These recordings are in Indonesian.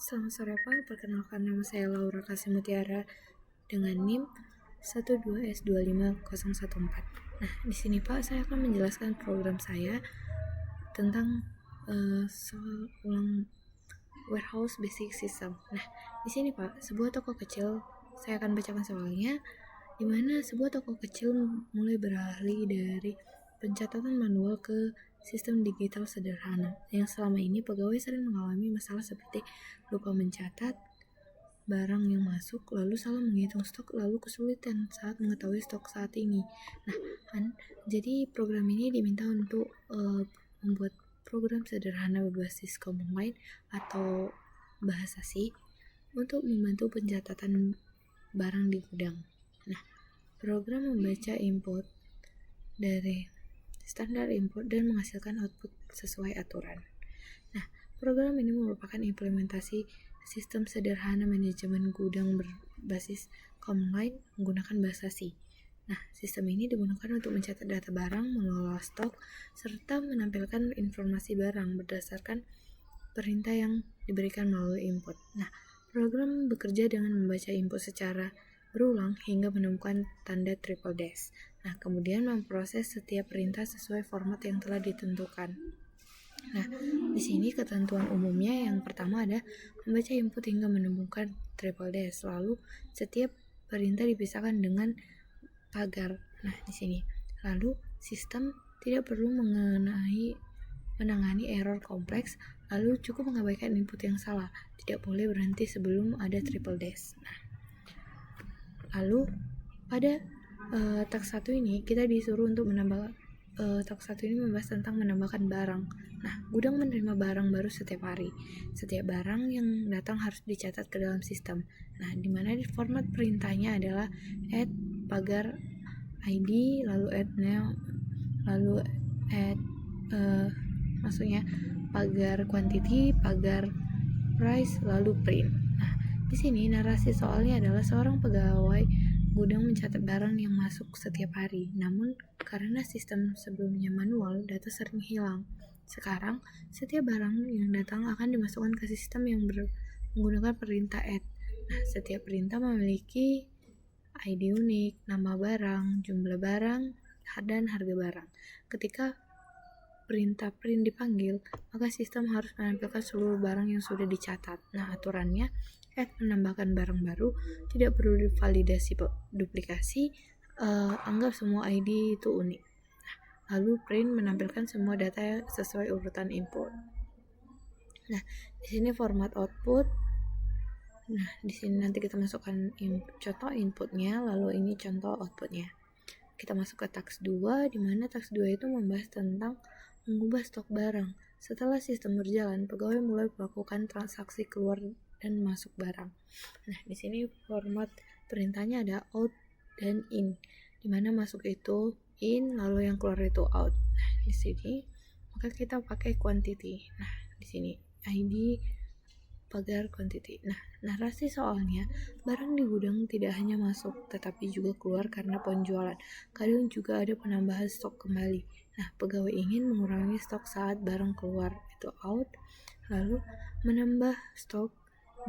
Selamat sore Pak, perkenalkan nama saya Laura Kasih Mutiara dengan NIM 12S25014. Nah, di sini Pak, saya akan menjelaskan program saya tentang soal ulang warehouse basic system. Nah, di sini Pak, sebuah toko kecil, saya akan bacakan soalnya, di mana sebuah toko kecil mulai beralih dari pencatatan manual ke sistem digital sederhana, yang selama ini pegawai sering mengalami masalah seperti lupa mencatat barang yang masuk, lalu salah menghitung stok, lalu kesulitan saat mengetahui stok saat ini. Nah, jadi program ini diminta untuk membuat program sederhana berbasis command line atau bahasa C untuk membantu pencatatan barang di gudang. Nah, program membaca input dari standar input dan menghasilkan output sesuai aturan. Nah, program ini merupakan implementasi sistem sederhana manajemen gudang berbasis command line menggunakan bahasa C. Nah, sistem ini digunakan untuk mencatat data barang, mengelola stok, serta menampilkan informasi barang berdasarkan perintah yang diberikan melalui input. Nah, program bekerja dengan membaca input secara berulang hingga menemukan tanda triple dash. Nah, kemudian memproses setiap perintah sesuai format yang telah ditentukan. Nah, di sini ketentuan umumnya yang pertama ada membaca input hingga menemukan triple dash. Lalu setiap perintah dipisahkan dengan pagar. Nah, di sini. Lalu sistem tidak perlu menangani error kompleks, lalu cukup mengabaikan input yang salah. Tidak boleh berhenti sebelum ada triple dash. Nah, lalu pada task 1 ini kita disuruh untuk menambah task 1 ini membahas tentang menambahkan barang. Nah, gudang menerima barang baru setiap hari. Setiap barang yang datang harus dicatat ke dalam sistem. Nah, di mana format perintahnya adalah add pagar ID, lalu add name, lalu add maksudnya pagar quantity, pagar price, lalu print. Nah, di sini narasi soalnya adalah seorang pegawai gudang mencatat barang yang masuk setiap hari. Namun, karena sistem sebelumnya manual, data sering hilang. Sekarang, setiap barang yang datang akan dimasukkan ke sistem yang menggunakan perintah add. Nah, setiap perintah memiliki ID unik, nama barang, jumlah barang, dan harga barang. Ketika perintah print dipanggil, maka sistem harus menampilkan seluruh barang yang sudah dicatat. Nah, aturannya, add menambahkan barang baru, tidak perlu validasi duplikasi, anggap semua ID itu unik. Nah, lalu print menampilkan semua data sesuai urutan input. Nah, di sini format output. Nah, di sini nanti kita masukkan contoh inputnya, lalu ini contoh outputnya. Kita masuk ke task 2, di mana task 2 itu membahas tentang mengubah stok barang. Setelah sistem berjalan, pegawai mulai melakukan transaksi keluar dan masuk barang. Nah, di sini format perintahnya ada out dan in, di mana masuk itu in, lalu yang keluar itu out. Nah, di sini maka kita pakai quantity. Nah, di sini ID pagar quantity. Nah, narasi soalnya, barang di gudang tidak hanya masuk, tetapi juga keluar karena penjualan. Kadang juga ada penambahan stok kembali. Nah, pegawai ingin mengurangi stok saat barang keluar, itu out, lalu menambah stok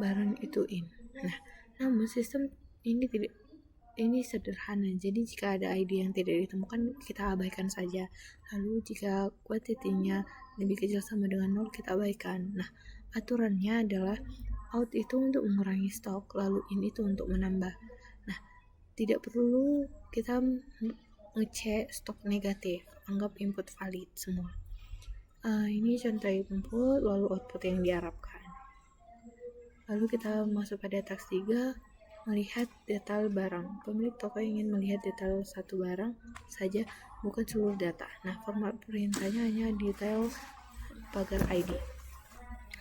barang itu in. Nah, namun sistem ini sederhana, jadi jika ada ID yang tidak ditemukan, kita abaikan saja. Lalu jika kuantitinya lebih kecil sama dengan 0, kita abaikan. Nah, aturannya adalah out itu untuk mengurangi stok, lalu in itu untuk menambah. Nah, tidak perlu kita ngecek stok negatif, anggap input valid semua. Ini contoh input, lalu output yang diharapkan. Lalu kita masuk pada task 3, melihat detail barang. Pemilik toko ingin melihat detail satu barang saja, bukan seluruh data. Nah, format perintahnya hanya detail pagar ID.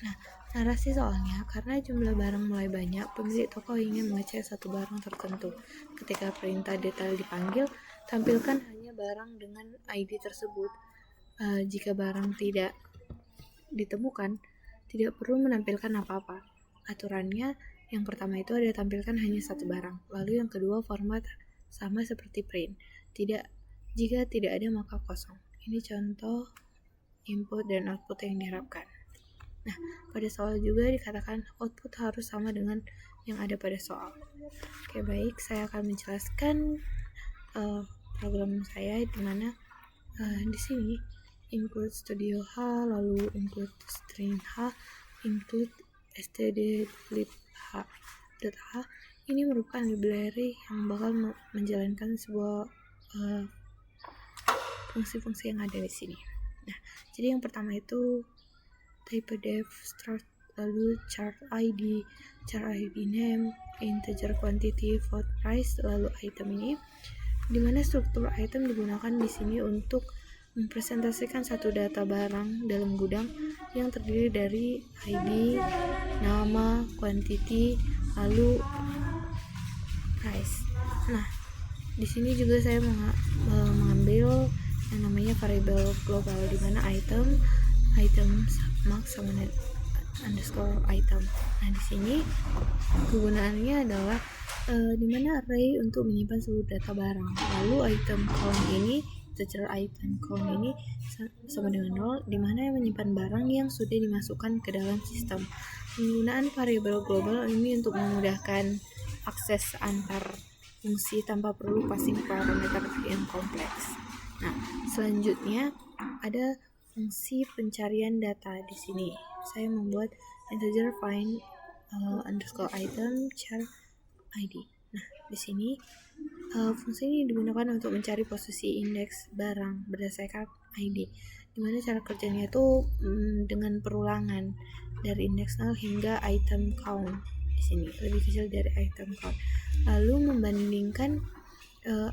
Nah, narasi soalnya, karena jumlah barang mulai banyak, pemilik toko ingin mengecek satu barang tertentu. Ketika perintah detail dipanggil, tampilkan hanya barang dengan ID tersebut. Jika barang tidak ditemukan, tidak perlu menampilkan apa-apa. Aturannya, yang pertama itu ada tampilkan hanya satu barang. Lalu yang kedua, format sama seperti print. Jika tidak ada maka kosong. Ini contoh input dan output yang diharapkan. Nah, pada soal juga dikatakan output harus sama dengan yang ada pada soal. Oke, baik, saya akan menjelaskan program saya di mana di sini include studio H, lalu include string H, include std_lib H. Ini merupakan library yang bakal menjalankan sebuah fungsi-fungsi yang ada di sini. Nah, jadi yang pertama itu typedef start, lalu chart ID name, integer quantity, vote price, lalu item ini, dimana struktur item digunakan di sini untuk mempresentasikan satu data barang dalam gudang yang terdiri dari ID, nama, quantity, lalu price. Nah, di sini juga saya mengambil yang namanya variable global, di mana item mark sama underscore item. Nah, di sini kegunaannya adalah di mana array untuk menyimpan seluruh data barang. Lalu item count ini, integer item count ini sama dengan 0, di mana yang menyimpan barang yang sudah dimasukkan ke dalam sistem. Penggunaan variable global ini untuk memudahkan akses antar fungsi tanpa perlu passing parameter yang kompleks. Nah, selanjutnya ada fungsi pencarian data di sini. Saya membuat integer find underscore item char ID. Nah, di sini fungsi ini digunakan untuk mencari posisi indeks barang berdasarkan ID. Dimana cara kerjanya itu dengan perulangan dari indeks 0 hingga item count. Di sini lebih kecil dari item count. Lalu membandingkan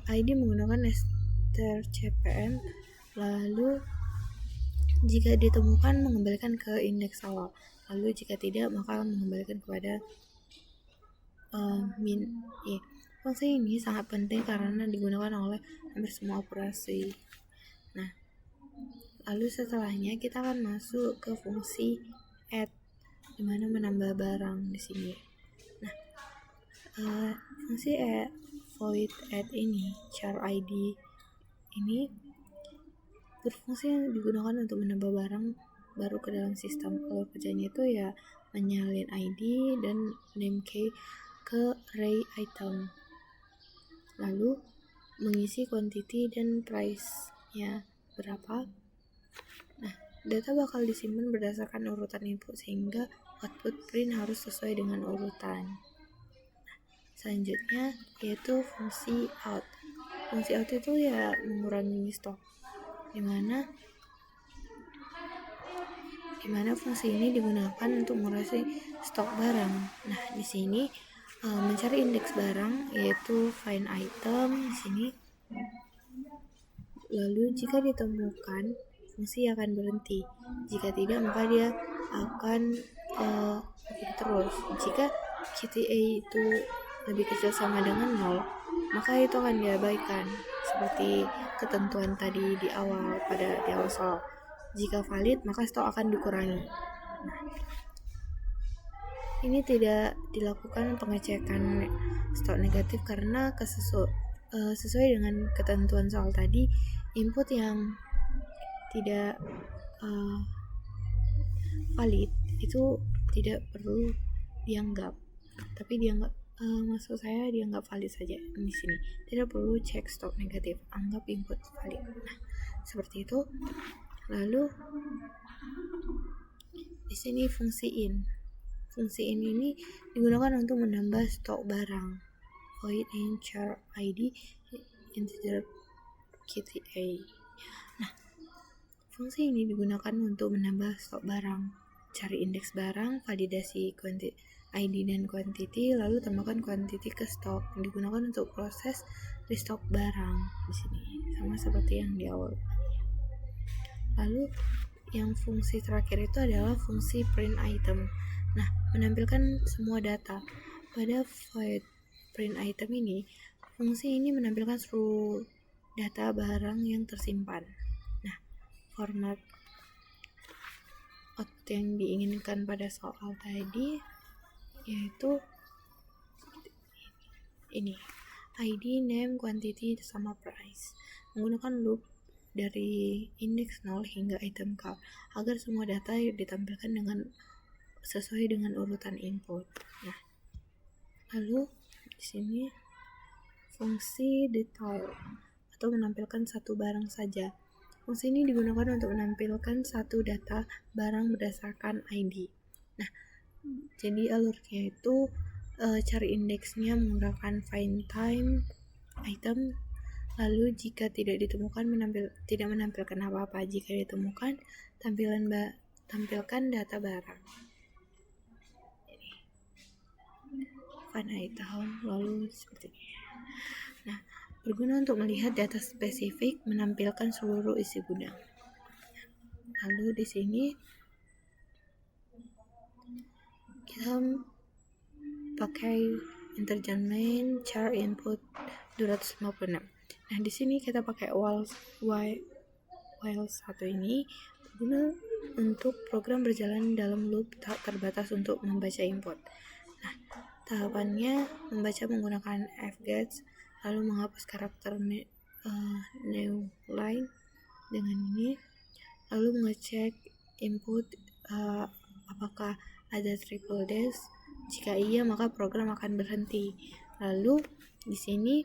ID menggunakan strcpm, lalu jika ditemukan mengembalikan ke indeks awal, lalu jika tidak maka mengembalikan kepada min. Fungsi ini sangat penting karena digunakan oleh hampir semua operasi. Nah, lalu setelahnya kita akan masuk ke fungsi add, dimana menambah barang di sini. Nah, fungsi void add ini, char ID ini berfungsi yang digunakan untuk menambah barang baru ke dalam sistem. Kalau kerjanya itu ya menyalin ID dan name key ke array item, lalu mengisi quantity dan price-nya berapa. Nah, data bakal disimpan berdasarkan urutan input sehingga output print harus sesuai dengan urutan. Selanjutnya yaitu fungsi out. Fungsi out itu ya mengurangi stok, dimana fungsi ini digunakan untuk mengurangi stok barang. Nah, di sini mencari indeks barang yaitu find item di sini. Lalu jika ditemukan, fungsi akan berhenti. Jika tidak, maka dia akan terus. Jika QTA itu lebih kecil sama dengan 0, maka itu akan diabaikan seperti ketentuan tadi di awal soal. Jika valid, maka stok akan dikurangi. Nah, ini tidak dilakukan pengecekan stok negatif karena sesuai dengan ketentuan soal tadi, input yang tidak valid itu tidak perlu dianggap, tapi maksud saya dianggap valid saja di sini. Tidak perlu cek stok negatif, anggap input valid. Nah, seperti itu. Lalu di sini fungsi in. Fungsi in ini digunakan untuk menambah stok barang. Void in char ID integer QTA. Nah, fungsi ini digunakan untuk menambah stok barang, cari indeks barang, validasi ID dan quantity, lalu tambahkan quantity ke stok. Digunakan untuk proses restock barang di sini, sama seperti yang di awal. Lalu yang fungsi terakhir itu adalah fungsi print item. Nah, menampilkan semua data. Pada void print item ini, fungsi ini menampilkan seluruh data barang yang tersimpan. Nah, format output yang diinginkan pada soal tadi yaitu ini, ID, name, quantity, sama price. Menggunakan loop dari indeks 0 hingga item count agar semua data ditampilkan sesuai dengan urutan input. Nah, lalu di sini fungsi detail atau menampilkan satu barang saja. Fungsi ini digunakan untuk menampilkan satu data barang berdasarkan ID. Nah, jadi alurnya itu cari indeksnya menggunakan find time item. Lalu jika tidak ditemukan tidak menampilkan apa-apa. Jika ditemukan, tampilkan data barang. Find item, lalu seperti ini. Nah, berguna untuk melihat data spesifik, menampilkan seluruh isi gudang. Lalu di sini kita pakai integer main char input 256. Nah, di sini kita pakai while satu ini berguna untuk program berjalan dalam loop tak terbatas untuk membaca input. Nah, tahapannya membaca menggunakan fget, lalu menghapus karakter new line dengan ini, lalu mengecek input apakah ada triple dash. Jika iya, maka program akan berhenti. Lalu di sini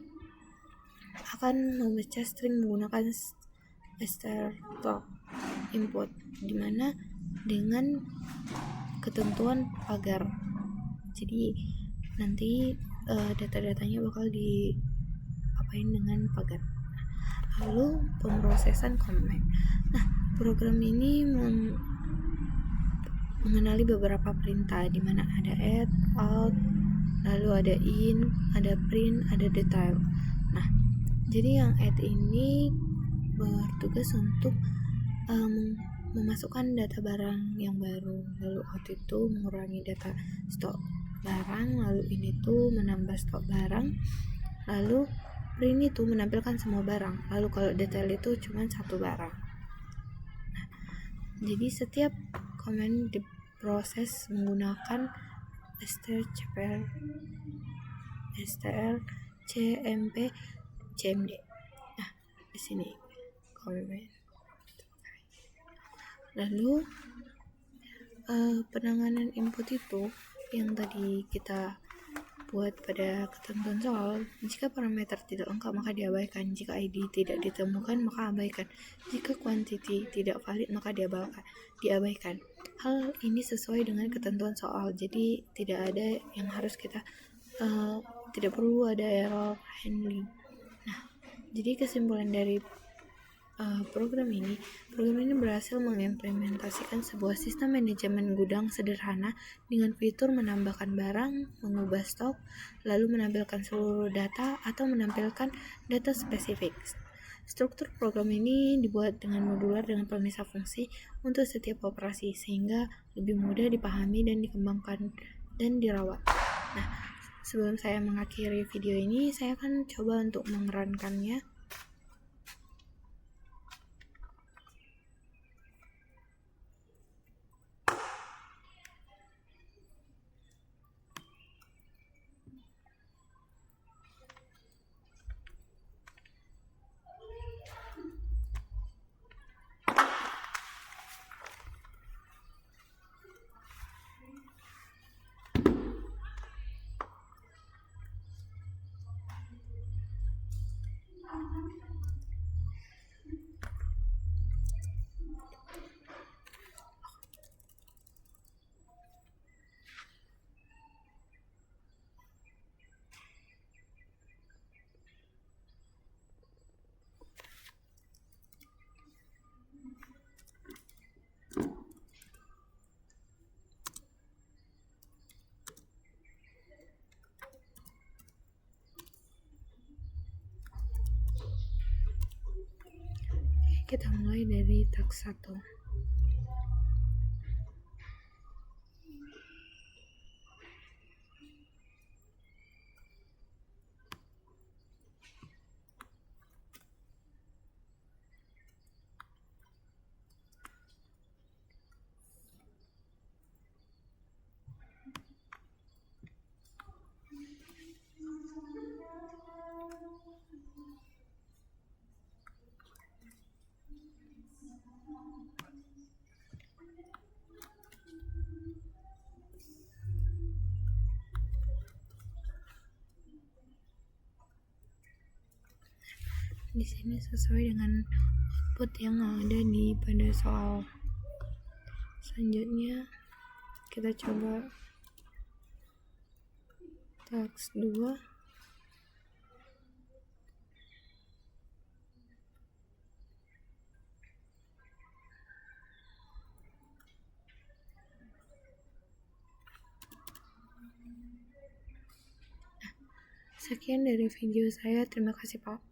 akan membaca string menggunakan start input, dimana dengan ketentuan pagar. Jadi nanti data-datanya bakal diapain dengan pagar. Lalu pemrosesan comment. Nah, program ini mengenali beberapa perintah, di mana ada add, out, lalu ada in, ada print, ada detail. Nah, jadi yang add ini bertugas untuk memasukkan data barang yang baru, lalu out itu mengurangi data stok barang, lalu ini tuh menambah stok barang, lalu print itu menampilkan semua barang, lalu kalau detail itu cuma satu barang. Nah, jadi setiap komen diproses menggunakan strcmp cmd. Nah, di sini komen. Lalu penanganan input itu yang tadi kita buat pada ketentuan soal, jika parameter tidak lengkap maka diabaikan, jika ID tidak ditemukan maka abaikan, jika quantity tidak valid maka diabaikan. Hal ini sesuai dengan ketentuan soal, jadi tidak ada yang harus kita tidak perlu ada error handling. Nah, jadi kesimpulan dari program ini berhasil mengimplementasikan sebuah sistem manajemen gudang sederhana dengan fitur menambahkan barang, mengubah stok, lalu menampilkan seluruh data atau menampilkan data spesifik. Struktur program ini dibuat dengan modular dengan pemisah fungsi untuk setiap operasi sehingga lebih mudah dipahami dan dikembangkan dan dirawat. Nah, sebelum saya mengakhiri video ini, saya akan coba untuk mengerankannya. Kita mulai dari task 1. di sini sesuai dengan output yang ada di pada soal. Selanjutnya kita coba teks 2. Sekian dari video saya. Terima kasih Pak.